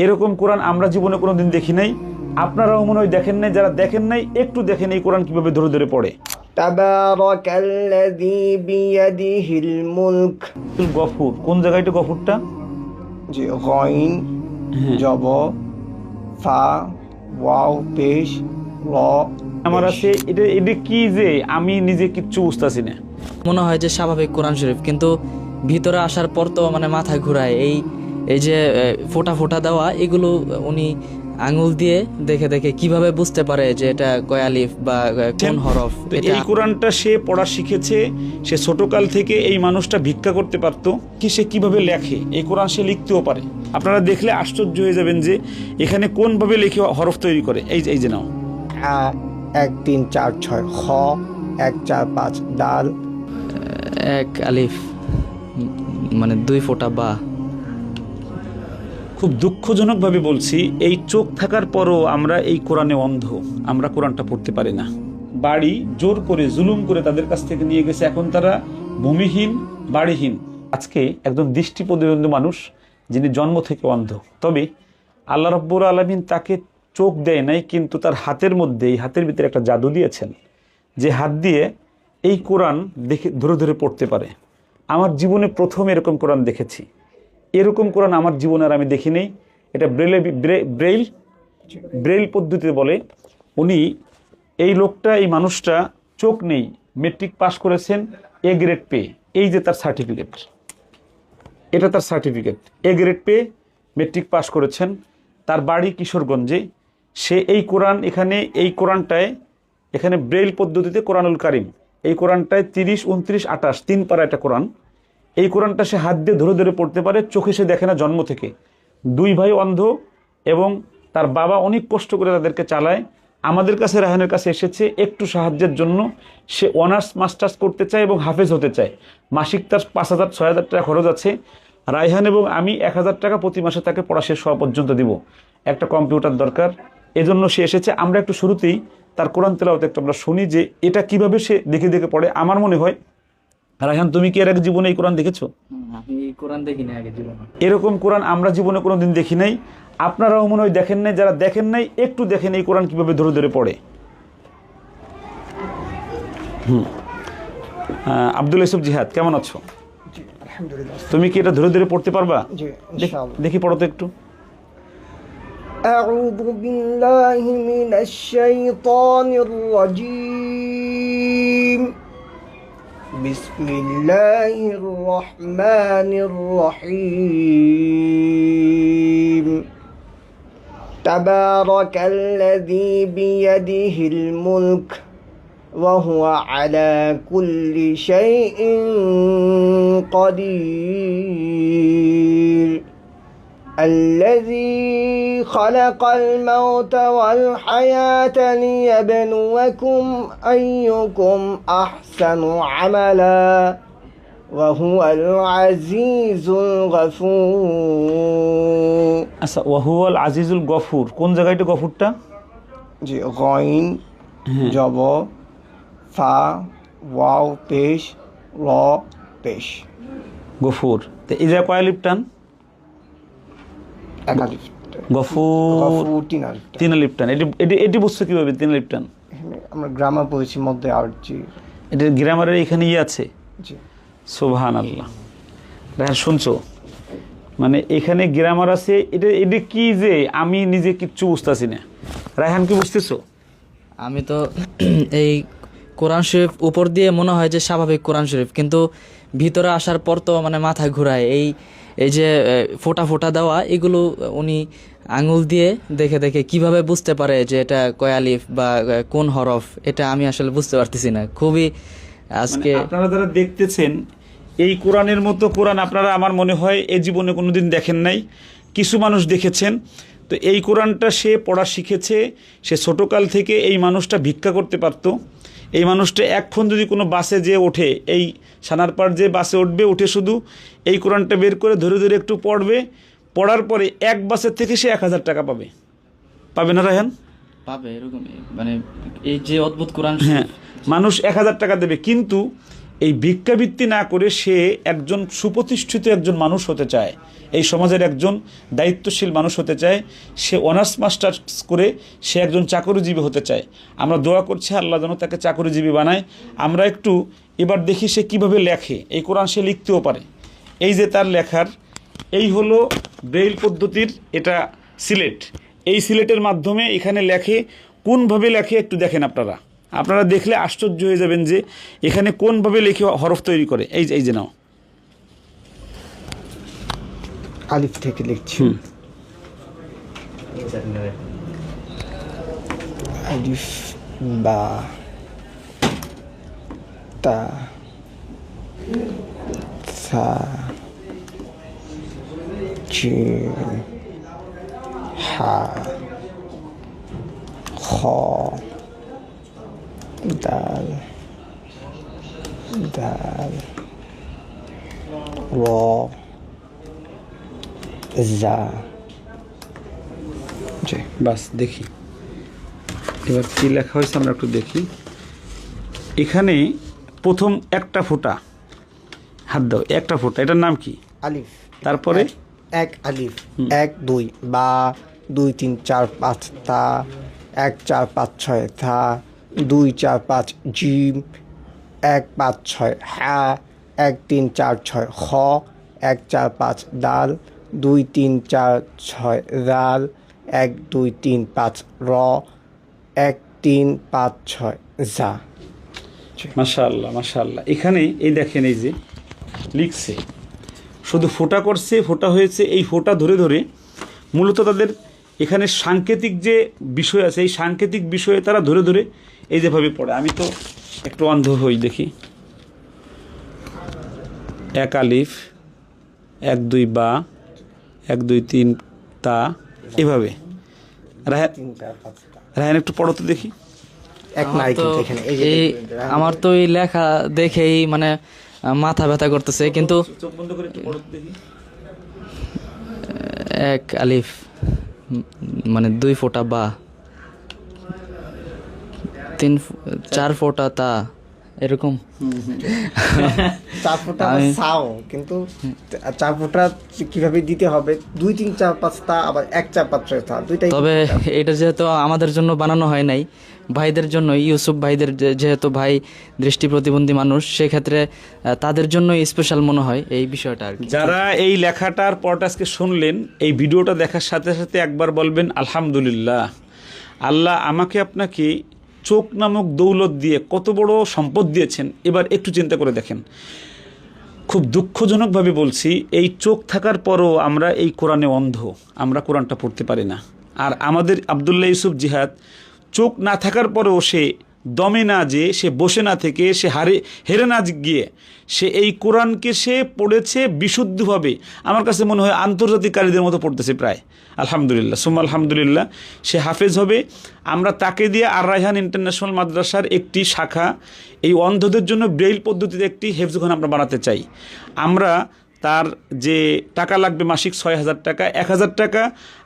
এরকম কোরআন আমরা জীবনে কোনোদিন দেখি নাই, আপনারাও মনে হয় দেখেন নাই। যারা দেখেন নাই একটু দেখেন এই কোরআন কিভাবে ধরে ধরে পড়ে। তাবারাকাল্লাযী বিয়াদিহিল মুলক। গফুর কোন জায়গায় এটা গফুরটা? জি, গাইন জব ফা ওয়াও পেশ র আমার আছে। এটা এটা কি যে আমি নিজে কিচ্ছু বুঝতেছি না। মনে হয় যে স্বাভাবিক কোরআন শরীফ, কিন্তু ভিতরে আসার পর তো মানে মাথা ঘুরায়। এই যে ফোঁটা ফোঁটা দেওয়া, এগুলো উনি আঙুল দিয়ে দেখে দেখে কিভাবে বুঝতে পারে যে এটা কয় আলিফ বা কোন হরফ? তো এই কোরআনটা সে পড়া শিখেছে, সে ছোটকাল থেকে। এই মানুষটা ভিক্ষা করতে পারতো কি, সে কিভাবে লেখে এই কোরআন সে লিখতেও পারে। আপনারা দেখলে আশ্চর্য হয়ে যাবেন যে এখানে কোনভাবে লিখে হরফ তৈরি করে। এই যে নাও, 1 3 4 6 খ 1 4 5 দাল 1 আলিফ মানে 2 ফোঁটা বা। খুব দুঃখজনকভাবে বলছি, এই চোখ থাকার পরও আমরা এই কোরআনে অন্ধ। আমরা কোরআনটা পড়তে পারি না। বাড়ি জোর করে জুলুম করে তাদের কাছ থেকে নিয়ে গেছে, এখন তারা ভূমিহীন বাড়িহীন। আজকে একজন দৃষ্টি প্রতিবন্ধী মানুষ যিনি জন্ম থেকে অন্ধ, তবে আল্লাহ রাব্বুল আলামিন তাকে চোখ দেয় নাই, কিন্তু তার হাতের মধ্যে, এই হাতের ভিতরে একটা জাদু দিয়েছেন, যে হাত দিয়ে এই কোরআন দেখে ধরে ধরে পড়তে পারে। আমার জীবনে প্রথম এরকম কোরআন দেখেছি। এরকম কোরআন আমার জীবনে আর আমি দেখি নেই। এটা ব্রেইল পদ্ধতিতে বলে। উনি এই লোকটা, এই মানুষটা চোখ নেই, মেট্রিক পাস করেছেন এ গ্রেড পেয়ে। এই যে তার সার্টিফিকেট, এটা তার সার্টিফিকেট। এ গ্রেড পেয়ে মেট্রিক পাস করেছেন। তার বাড়ি কিশোরগঞ্জে। সে এই কোরআন এই কোরআনটায় এখানে ব্রেইল পদ্ধতিতে কোরআনুল কারিম, এই কোরআনটায় 30, 29, 28 3 পারা একটা কোরআন। এই কোরআনটা সে হাত দিয়ে ধরে ধরে পড়তে পারে। চোখে সে দেখে না জন্ম থেকে। 2 ভাই অন্ধ এবং তার বাবা অনেক কষ্ট করে তাদেরকে চালায়। আমাদের কাছে, রায়হানের কাছে এসেছে একটু সাহায্যের জন্য। সে অনার্স মাস্টার্স করতে চায় এবং হাফেজ হতে চায়। মাসিক তার 5,000 6,000 টাকা খরচ আছে। রায়হান এবং আমি 1,000 টাকা প্রতি মাসে তাকে পড়া শেষ হওয়া পর্যন্ত দিব। একটা কম্পিউটার দরকার, এজন্য সে এসেছে। আমরা একটু শুরুতেই তার কোরআন তেলাওয়াত একটু আমরা শুনি যে এটা কিভাবে সে দেখে দেখে পড়ে। আমার মনে হয়, রায়হান, তুমি কি এর আগে জীবনে এই কোরআন দেখেছো? আমি কোরআন দেখিনি আগে জীবনে। এরকম কোরআন আমরা জীবনে কোনোদিন দেখি নাই, আপনারাও মনে হয় দেখেন নাই। যারা দেখেন নাই একটু দেখেন এই কোরআন কিভাবে ধরে ধরে পড়ে। আব্দুল ইউসুফ জিহাদ, কেমন আছো? জি, আলহামদুলিল্লাহ। তুমি কি এটা ধরে ধরে পড়তে পারবা? জি, ইনশাআল্লাহ। দেখি পড়ো তো একটু। আউযু বিল্লাহি মিনাশ শাইতানির রাজীম। বিসমিল্লাহির রহমানির রহিম। তাবারাকাল্লাযী বিয়াদিহিল মুলক ওয়া হুয়া আলা কুল্লি শাইইন কাদির। الذي خلق الموت والحياة ليبلوكم أيكم أحسن عملا وهو العزيز الغفور। আচ্ছা, ওয়াহুয়াল আজিজুল গফুর কোন জায়গায় এটা গফুরটা? জি, গাইন জব ফা ওয়াও পেশ র পেশ গফুর। তো এই জায়গায় কয় আলিফ টান? 1 আলিফ। গফুর 3 আলিফ। 3 আলিফ টান। এটি বুঝছো কিভাবে 3 আলিফ টান? আমরা গ্রামার পড়েছি মধ্যে আর জি। এটা গ্রামারের এখানে আছে। জি, সুবহানাল্লাহ। রায়হান, শুনছো? মানে এখানে গ্রামার আছে। এটা কি যে আমি নিজে কিচ্ছু বুঝতেছি না। রায়হান, কি বুঝতেছো? আমি তো এই কোরআন শরীফ উপর দিয়ে মনে হয় যে স্বাভাবিক কোরআন শরীফ, কিন্তু ভিতরে আসার পর তো মানে মাথা ঘুরায়। এই যে ফোঁটা ফোঁটা দেওয়া, এগুলো উনি আঙুল দিয়ে দেখে দেখে কিভাবে বুঝতে পারে যে এটা কয় আলিফ বা কোন হরফ? এটা আমি আসলে বুঝতে পারতেছি না। খুবই আজকে আপনারা যারা দেখতেছেন, এই কোরআনের মতো কোরআন আপনারা আমার মনে হয় এ জীবনে কোনোদিন দেখেন নাই। কিছু মানুষ দেখেছেন। তো এই কোরআনটা সে পড়া শিখেছে, সে ছোটকাল থেকে। এই মানুষটা ভিক্ষা করতে পারতো। এই মানুষটা এখন যদি কোনো বাসে যে ওঠে, এই সানারপাড় যে বাসে উঠবে, উঠে শুধু এই কোরআনটা বের করে ধরে ধরে একটু পড়বে। পড়ার পরে এক বাসের থেকে সে 1,000 টাকা পাবে। পাবে না রায়হান? পাবে এরকমই, মানে এই যে অদ্ভুত কোরআন। হ্যাঁ, মানুষ 1,000 টাকা দেবে, কিন্তু এই ভিক্ষাবৃত্তি না করে সে একজন সুপ্রতিষ্ঠিত একজন মানুষ হতে চায়। এই সমাজের একজন দায়িত্বশীল মানুষ হতে চায়, সে অনার্স মাস্টার্স করে সে একজন চাকরিজীবী হতে চায়। আমরা দোয়া করছি আল্লাহ যেন তাকে চাকরিজীবী বানায়। আমরা একটু এবার দেখি সে কিভাবে লেখে। এই কোরআন সে লিখতেও পারে। এই যে তার লেখার, এই হলো ব্রেইল পদ্ধতির এটা সিলেট। এই সিলেটের মাধ্যমে এখানে লেখে। কোনভাবে লেখে একটু দেখেন আপনারা। আপনারা দেখলে আশ্চর্য হয়ে যাবেন যে এখানে কোনভাবে লিখে হরফ তৈরি করে। এই যে নাও, আলিফ থেকে লিখছি। আলিফ বা তা সা জিম হা খ দাল র যা। জি, বাস দেখি এবার কি লেখা হয়েছে আমরা একটু দেখি। এখানে প্রথম একটা ফোঁটা, হাত দাও, একটা ফোঁটা, এটার নাম কি? আলিফ। তারপরে এক আলিফ, 1 2 বা 2 3 4 5 তা, 1 4 5 6 থা, 2 4 5 জিম, 1 5 6 হা, 1 3 4 6 খ, 1 4 5 দাল, 2 3 4 6 রাল, 1 2 3 5 র, 1 3 5 6 যা। মাশাআল্লাহ মাশাআল্লাহ। এখানে এই দেখেন, এই যে লিখছে, শুধু ফোঁটা করছে, ফোঁটা হয়েছে। এই ফোঁটা ধরে ধরে মূলত তাদের এখানে সাংকেতিক যে বিষয় আছে, এই সাংকেতিক বিষয়ে তারা ধরে ধরে এই যেভাবে পড়ে। আমি তো একটু অন্ধ হই, দেখি। 1 আলিফ, 1 2 বা, 1 2 3 তা, এভাবে। রায়হান একটু পড়ো তো দেখি। এক নাই কিন্তু এখানে আমার তো এই লেখা দেখেই মানে মাথা ব্যথা করতেছে, কিন্তু চোখ বন্ধ করে একটু পড়ো তো দেখি। 1 আলিফ মানে 2 ফোঁটা বা, 3 4 ফোঁটা তা, এরকম। 4 ফোঁটা সাও, কিন্তু 4 ফোঁটা কিভাবে দিতে হবে, 2 3 4 5 তা, আবার 1 4 5 6 তা, দুইটাই। তবে এটা যেহেতু আমাদের জন্য বানানো হয় নাই, ভাইদের জন্য, ইউসুফ ভাইদের যেহেতু ভাই দৃষ্টি প্রতিবন্ধী মানুষ, সেক্ষেত্রে তাদের জন্য স্পেশাল মনে হয় এই বিষয়টা আর কি। যারা এই লেখাটার পরটা আজকে শুনলেন, এই ভিডিওটা দেখার সাথে সাথে একবার বলবেন আলহামদুলিল্লাহ। আল্লাহ আমাকে আপনাকে চোখ নামক দৌলত দিয়ে কত বড় সম্পদ দিয়েছেন। এবার একটু চিন্তা করে দেখেন, খুব দুঃখজনকভাবে বলছি, এই চোখ থাকার পরও আমরা এই কোরআনে অন্ধ, আমরা কোরআনটা পড়তে পারি না। আর আমাদের আবদুল্লাহ ইউসুফ জিহাদ চোখ না থাকার পরেও সে দমে না, যে সে বসে না থেকে, সে হেরে না গিয়ে সে এই কোরআনকে সে পড়েছে বিশুদ্ধভাবে। আমার কাছে মনে হয় আন্তর্জাতিক কারীদের মতো পড়তেছে প্রায়। আলহামদুলিল্লাহ সুম্মা আলহামদুলিল্লাহ। সে হাফেজ হবে। আমরা তাকে দিয়ে আর রায়হান ইন্টারন্যাশনাল মাদ্রাসার একটি শাখা, এই অন্ধদের জন্য ব্রেইল পদ্ধতিতে একটি হেফজখানা আমরা বানাতে চাই। আমরা তার যে টাকা লাগবে মাসিক 6,000 টাকা, 1,000 টাকা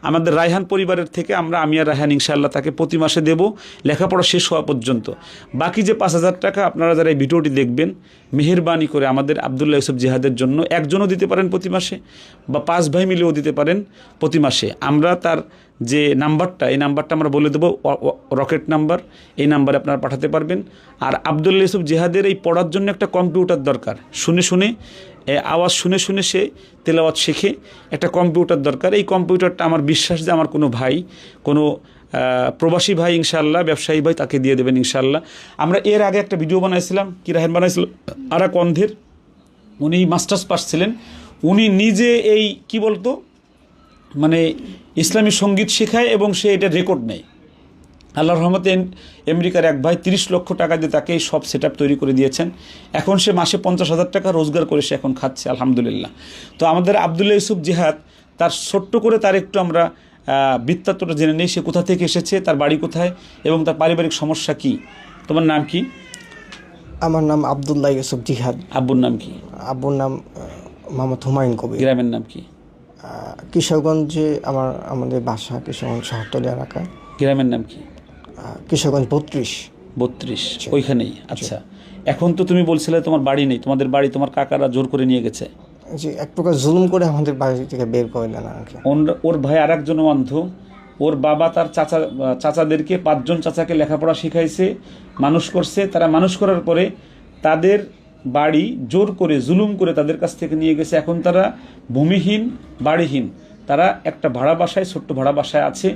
আমাদের রায়হান পরিবারের থেকে আমি আর রায়হান ইনশাআল্লাহ তাকে প্রতি মাসে দেব লেখাপড়া শেষ হওয়া পর্যন্ত। বাকি যে 5,000 টাকা আপনারা যারা এই ভিডিওটি দেখবেন, মেহেরবানি করে আমাদের আবদুল্লাহ ইউসুফ জিহাদের জন্য একজনও দিতে পারেন প্রতি মাসে, বা 5 ভাই মিলেও দিতে পারেন প্রতি মাসে। আমরা তার যে নাম্বারটা, এই নাম্বারটা আমরা বলে দেবো, রকেট নাম্বার, এই নাম্বারে আপনারা পাঠাতে পারবেন। আর আবদুল্লাহ ইউসুফ জিহাদের এই পড়ার জন্য একটা কম্পিউটার দরকার, শুনে শুনে আওয়াজ শুনে শুনে সে তেলাওয়াত শেখে, একটা কম্পিউটার দরকার। এই কম্পিউটারটা আমার বিশ্বাস যে আমার কোনো ভাই, কোনো প্রবাসী ভাই ইনশাআল্লাহ, ব্যবসায়ী ভাই তাকে দিয়ে দেবেন ইনশাআল্লাহ। আমরা এর আগে একটা ভিডিও বানাইছিলাম, কি রাহেন বানাইছিল, আর এক অন্ধের, উনি মাস্টার্স পাস ছিলেন। উনি নিজে এই কি বলতো মানে ইসলামী সঙ্গীত শেখায় এবং সে এটা রেকর্ড নেয়। আল্লাহর রহমতে আমেরিকার এক ভাই 30 লক্ষ টাকা দিয়ে তাকে এই সব সেট তৈরি করে দিয়েছেন। এখন সে মাসে 50,000 টাকা রোজগার করে সে এখন খাচ্ছে আলহামদুলিল্লাহ। তো আমাদের আবদুল্লাহ ইউসুফ জিহাদ, তার ছোট্ট করে তার একটু আমরা বৃত্তান্তটা জেনে নেই, সে কোথা থেকে এসেছে, তার বাড়ি কোথায় এবং তার পারিবারিক সমস্যা কি। তোমার নাম কি? আমার নাম আবদুল্লাহ ইউসুফ জিহাদ। আব্বুর নাম কি? আব্বুর নাম মোহাম্মদ হুমায়ুন কবির। গ্রামের নাম কি? কিশোরগঞ্জে আমাদের বাসা, কিশোরগঞ্জ শহরতলি এলাকায়। গ্রামের নাম কি? কিশোরগঞ্জ 32। ওইখানেই। আচ্ছা, এখন তো তুমি বলছিলে তোমার বাড়ি নেই, তোমাদের বাড়ি তোমার কাকারা জোর করে নিয়ে গেছে। যে এক প্রকার জুলুম করে আমাদের বাড়ি থেকে বের করে দেন আর কি। ওর ভাই আর একজন অন্ধ। ওর বাবা তার চাচাদেরকে 5 জন চাচাকে লেখাপড়া শিখাইছে, মানুষ করছে। তারা মানুষ করার পরে তাদের বাড়ি জোর করে জুলুম করে তাদের কাছ থেকে নিয়ে গেছে। এখন তারা ভূমিহীন, বাড়িহীন। তারা একটা ভাড়া বাসায়, ছোট্ট ভাড়া বাসায় আছে।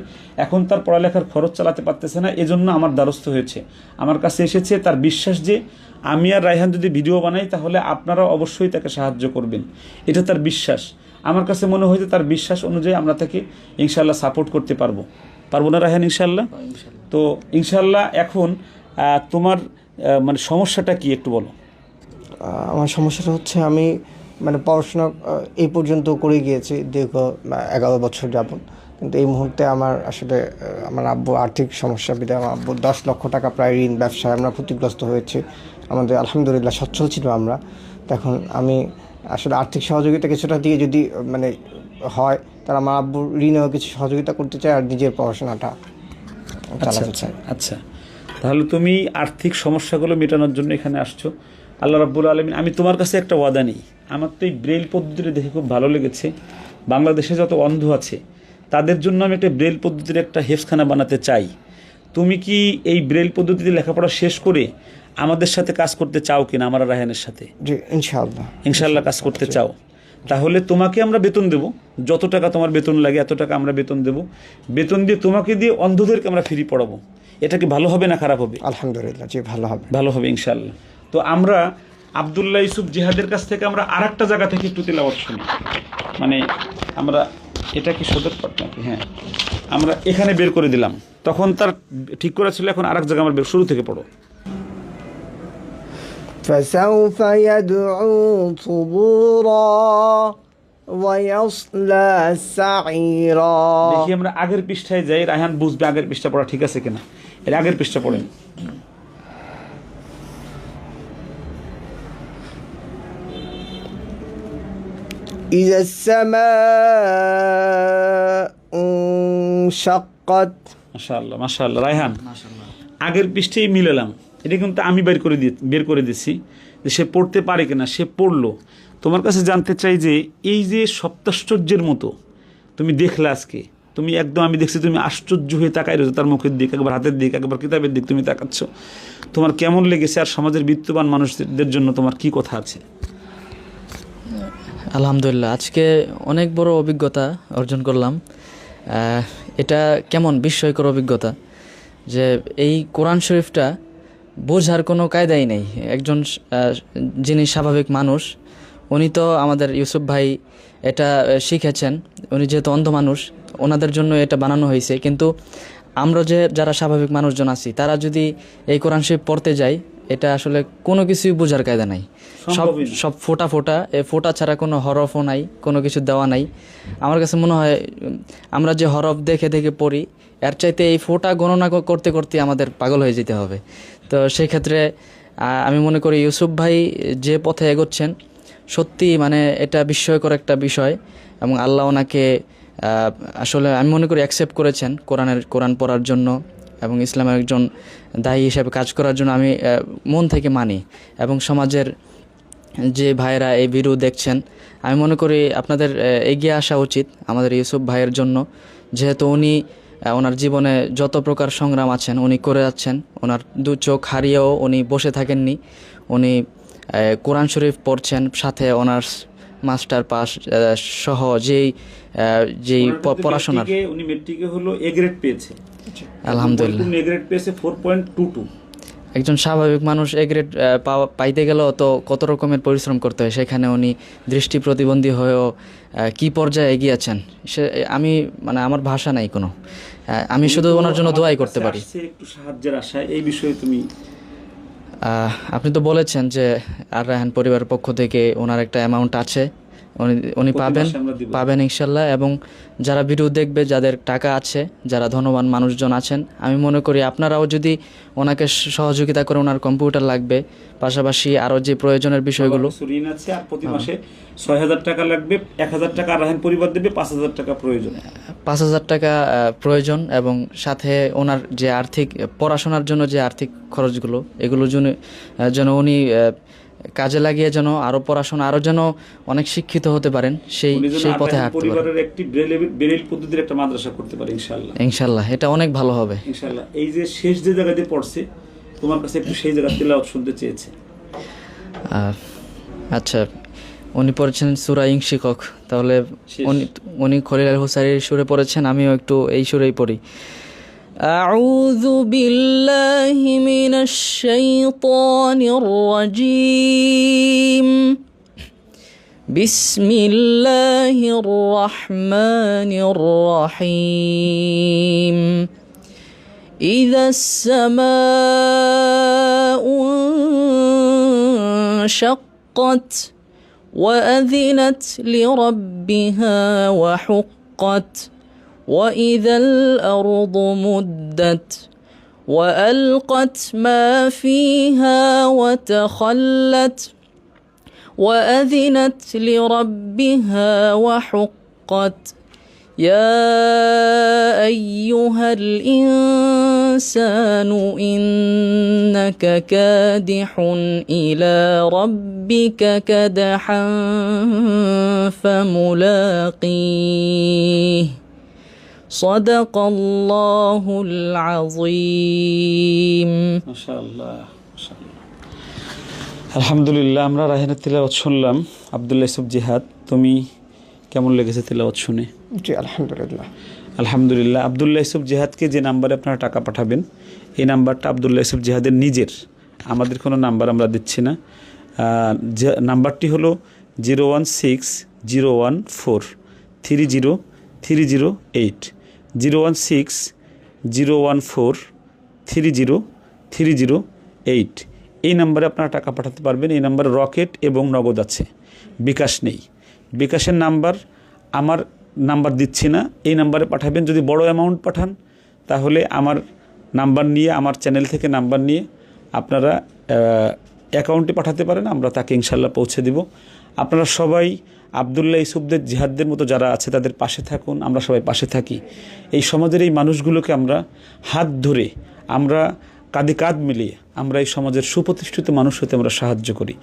এখন তার পড়ালেখার খরচ চালাতে পারতেছে না, এজন্য আমার দ্বারস্থ হয়েছে, আমার কাছে এসেছে। তার বিশ্বাস যে আমি আর রায়হান যদি ভিডিও বানাই তাহলে আপনারাও অবশ্যই তাকে সাহায্য করবেন, এটা তার বিশ্বাস। আমার কাছে মনে হয়েছে তার বিশ্বাস অনুযায়ী আমরা তাকে ইনশাল্লাহ সাপোর্ট করতে পারবো না রায়হান? ইনশাল্লাহ। তো ইনশাল্লাহ এখন তোমার মানে সমস্যাটা কি একটু বলো। আমার সমস্যাটা হচ্ছে আমি মানে পড়াশোনা এই পর্যন্ত করে গিয়েছি দীর্ঘ 11 বছর যাবত, কিন্তু এই মুহূর্তে আমার আসলে আমার আব্বু আর্থিক সমস্যা বিধায় আমার আব্বু 10 লক্ষ টাকা প্রায় ঋণ ব্যবসায় আমরা ক্ষতিগ্রস্ত হয়েছি। আমাদের আলহামদুলিল্লাহ সচ্ছল ছিল আমরা। এখন আমি আসলে আর্থিক সহযোগিতা কিছুটা দিয়ে যদি মানে হয় তাহলে আমার আব্বুর ঋণেও কিছু সহযোগিতা করতে চাই আর নিজের পড়াশোনাটা চালাতে চাই। আচ্ছা, তাহলে তুমি আর্থিক সমস্যাগুলো মেটানোর জন্য এখানে আসছো। আল্লাহ রাব্বুল আলামিন, আমি তোমার কাছে একটা ওয়াদা নেই। আমার তো এই ব্রেইল পদ্ধতিটা দেখে খুব ভালো লেগেছে। বাংলাদেশে যত অন্ধ আছে তাদের জন্য আমি একটা ব্রেইল পদ্ধতির একটা হেফখানা বানাতে চাই। তুমি কি এই ব্রেইল পদ্ধতিতে লেখাপড়া শেষ করে আমাদের সাথে কাজ করতে চাও কিনা, আমার আর রায়হানের সাথে? জি ইনশাআল্লাহ। ইনশাআল্লাহ কাজ করতে চাও? তাহলে তোমাকে আমরা বেতন দেব, যত টাকা তোমার বেতন লাগে এত টাকা আমরা বেতন দেব। বেতন দিয়ে তোমাকে দিয়ে অন্ধদেরকে আমরা ফ্রি পড়াবো। এটা কি ভালো হবে না খারাপ হবে? আলহামদুলিল্লাহ, জি ভালো হবে। ভালো হবে ইনশাআল্লাহ। তো আমরা আব্দুল্লাহ ইউসুফ জিহাদের কাছ থেকে আমরা আর একটা জায়গা থেকে একটু তেলাওয়াত শুনি। মানে আমরা এটা কি সদর পাঠ নাকি? হ্যাঁ, আমরা এখানে বের করে দিলাম, তখন তার ঠিক করা ছিল। এখন আরেক জায়গা আমরা শুরু থেকে পড়ো। فسوف يدعو ثبورا ويصلى سعيرا। দেখি আমরা আগের পৃষ্ঠায় যাই, রায়হান বুঝবে আগের পৃষ্ঠা পড়া ঠিক আছে কিনা। এর আগের পৃষ্ঠা পড়েন। إذا السماء انشقت। মাশাআল্লাহ মাশাআল্লাহ রায়হান, আগের পৃষ্ঠায় মিলালাম। এটা কিন্তু আমি বের করে দিছি যে সে পড়তে পারে কিনা। সে পড়লো। তোমার কাছে জানতে চাই যে এই যে সপ্তাশ্চর্যের মতো তুমি দেখলে আজকে, তুমি একদম, আমি দেখছি তুমি আশ্চর্য হয়ে তাকাই রয়েছো তার মুখের দিক, একবার হাতের দিক, একবার কিতাবের দিক তুমি তাকাচ্ছ। তোমার কেমন লেগেছে? আর সমাজের বিত্তবান মানুষদের জন্য তোমার কি কথা আছে? আলহামদুলিল্লাহ, আজকে অনেক বড় অভিজ্ঞতা অর্জন করলাম। এটা কেমন বিস্ময়কর অভিজ্ঞতা যে এই কোরআন শরীফটা বোঝার কোনো কায়দাই নেই। একজন যিনি স্বাভাবিক মানুষ, উনি তো আমাদের ইউসুফ ভাই এটা শিখেছেন। উনি যেহেতু অন্ধ মানুষ, ওনাদের জন্য এটা বানানো হয়েছে। কিন্তু আমরা যারা স্বাভাবিক মানুষজন আছি, তারা যদি এই কোরআন শরীফ পড়তে যাই, এটা আসলে কোনো কিছুই বোঝার কায়দা নাই। সব ফোটা ফোটা, এই ফোটা ছাড়া কোনো হরফও নাই, কোনো কিছু দেওয়া নাই। আমার কাছে মনে হয় আমরা যে হরফ দেখে দেখে পড়ি, এর চাইতে এই ফোটা গণনা করতে করতে আমাদের পাগল হয়ে যেতে হবে। তো সেই ক্ষেত্রে আমি মনে করি ইউসুফ ভাই যে পথে এগোচ্ছেন, সত্যি মানে এটা বিস্ময়কর একটা বিষয়। এবং আল্লাহ ওনাকে আসলে আমি মনে করি অ্যাকসেপ্ট করেছেন কোরআন পড়ার জন্য এবং ইসলামের একজন দায়ী হিসেবে কাজ করার জন্য আমি মন থেকে মানি। এবং সমাজের যে ভাইয়েরা এই ভিডিও দেখছেন, আমি মনে করি আপনাদের এগিয়ে আসা উচিত আমাদের ইউসুফ ভাইয়ের জন্য। যেহেতু উনি ওনার জীবনে যত প্রকার সংগ্রাম আছেন উনি করে যাচ্ছেন। ওনার দু চোখ হারিয়েও উনি বসে থাকেননি। উনি কোরআন শরীফ পড়ছেন, সাথে অনার্স, মাস্টার পাস সহ যেই পড়াশোনার। উনি মেট্রিকে হলো এ গ্রেড পেয়েছে। আলহামদুলিল্লাহ, এ গ্রেড পেয়েছে 4.22। একজন স্বাভাবিক মানুষ এ গ্রেড পাইতে গেলেও তো কত রকমের পরিশ্রম করতে হয়। সেখানে উনি দৃষ্টি প্রতিবন্ধী হয়েও কি পর্যায়ে এগিয়েছেন, সে আমি মানে আমার ভাষা নাই কোনো। আমি শুধু ওনার জন্য দোয়াই করতে পারি। একটু সাহায্যের আশায় এই বিষয়ে তুমি আপনি তো বলেছেন যে আর রায়হান পরিবারের পক্ষ থেকে ওনার একটা অ্যামাউন্ট আছে, উনি পাবেন ইনশাল্লাহ। এবং যারা ভিডিও দেখবে, যাদের টাকা আছে, যারা ধনবান মানুষজন আছেন, আমি মনে করি আপনারাও যদি ওনাকে সহযোগিতা করে, ওনার কম্পিউটার লাগবে, পাশাপাশি আরও যে প্রয়োজনের বিষয়গুলো, ঋণ আছে আর প্রতি মাসে 6,000 টাকা লাগবে, 1,000 টাকা রায়হান পরিবার দেবে, 5,000 টাকা প্রয়োজন। 5,000 টাকা প্রয়োজন। এবং সাথে ওনার যে আর্থিক পড়াশোনার জন্য যে আর্থিক খরচগুলো, এগুলোর জন্য উনি কাজে লাগিয়ে যেন আরো পড়াশোনা আরো যেন অনেক শিক্ষিত হতে পারেন, সেই উনি যেন সেই পথে আটাইন হাঁটতে পারেন পরিবারের একটি ব্রেইল পদ্ধতির একটা মাদ্রাসা করতে পারে ইনশাআল্লাহ। ইনশাল্লাহ। এটা অনেক ভালো হবে ইনশাআল্লাহ। এই যে শেষ যে জায়গাতে পড়ছে, তোমার কাছে একটু সেই জায়গা তেলাওয়াত শুনতে চেয়েছে। আচ্ছা, উনি পড়েছেন সূরা ইনশিকক, তাহলে শেষ। উনি খলিল আল হুসাইরির সুরে পড়েছেন, আমিও একটু এই সুরেই পড়ি। আউযু বিল্লাহি মিনাশ শাইতানির রাজীম, বিসমিল্লাহির রাহমানির রাহিম। ইযাস সামাউ انشقت وأذنت لربها وحقت وإذا الأرض مدت وألقت ما فيها وتخلت وأذنت لربها وحقت يا أيها الإنسان إنك كادح إلى ربك كدحا فملاقيه صدق الله العظيم। মাশাআল্লাহ, মাশাআল্লাহ। আলহামদুলিল্লাহ, আমরা রায়হানের তিলাওয়াত শুনলাম। আব্দুল্লাহ ইউসুফ জিহাদ, তুমি কেমন লেগেছে তিলাওয়াত শুনে? জি আলহামদুলিল্লাহ। আলহামদুলিল্লাহ। আব্দুল্লাহ ইউসুফ জিহাদকে যে নাম্বারে আপনারা টাকা পাঠাবেন, এই নাম্বারটা আব্দুল্লাহ ইউসুফ জিহাদের নিজের, আমাদের কোনো নাম্বার আমরা দিচ্ছি না। যে নাম্বারটি হলো 016-014-30-308, 016-014-30-308। এই নাম্বারে আপনারা টাকা পাঠাতে পারবেন। এই নাম্বারে রকেট এবং নগদ আছে, বিকাশ নেই। বিকাশের নাম্বার আমার নাম্বার দিচ্ছি না, এই নাম্বারে পাঠাবেন। যদি বড় অ্যামাউন্ট পাঠান তাহলে আমার নাম্বার নিয়ে, আমার চ্যানেল থেকে নাম্বার নিয়ে আপনারা অ্যাকাউন্টে পাঠাতে পারেন, আমরা তাকে ইনশাল্লাহ পৌঁছে দিব। আপনারা সবাই আব্দুল্লাহ ইউসুফদের জিহাদদের মতো যারা আছে তাদের পাশে থাকুন, আমরা সবাই পাশে থাকি। এই সমাজের এই মানুষগুলোকে আমরা হাত ধরে, আমরা কাঁধে কাঁধ মিলিয়ে আমরা এই সমাজের সুপ্রতিষ্ঠিত মানুষ হতে আমরা সাহায্য করি।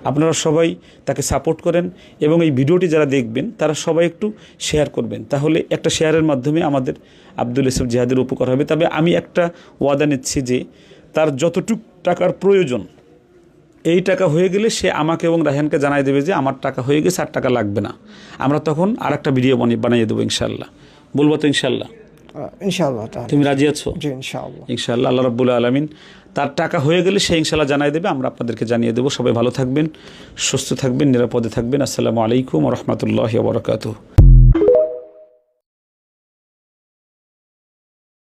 আপনারা সবাই তাকে সাপোর্ট করেন এবং এই ভিডিওটি যারা দেখবেন তারা সবাই একটু শেয়ার করবেন, তাহলে একটা শেয়ারের মাধ্যমে আমাদের আব্দুল্লাহ ইউসুফ জিহাদের উপকার হবে। তবে আমি একটা ওয়াদা নিচ্ছি যে তার যতটুকু টাকার প্রয়োজন, এই টাকা হয়ে গেলে সে আমাকে এবং রায়হানকে জানাই দেবে যে আমার টাকা হয়ে গেছে, আর টাকা লাগবে না। আমরা তখন আর একটা ভিডিও বানিয়ে দেবো ইনশাল্লাহ। বলবো তো ইনশাল্লাহ? ইনশাআল্লাহ। তাহলে তুমি রাজি আছো? জি ইনশাআল্লাহ। ইনশাআল্লাহ। আল্লাহ রাব্বুল আলামিন তার টাকা হয়ে গেলে সে ইনশাআল্লাহ জানাই দেবে, আমরা আপনাদেরকে জানিয়ে দেবো। সবাই ভালো থাকবেন, সুস্থ থাকবেন, নিরাপদে থাকবেন। আসসালামু আলাইকুম ওয়া রাহমাতুল্লাহি ওয়া বারাকাতুহু।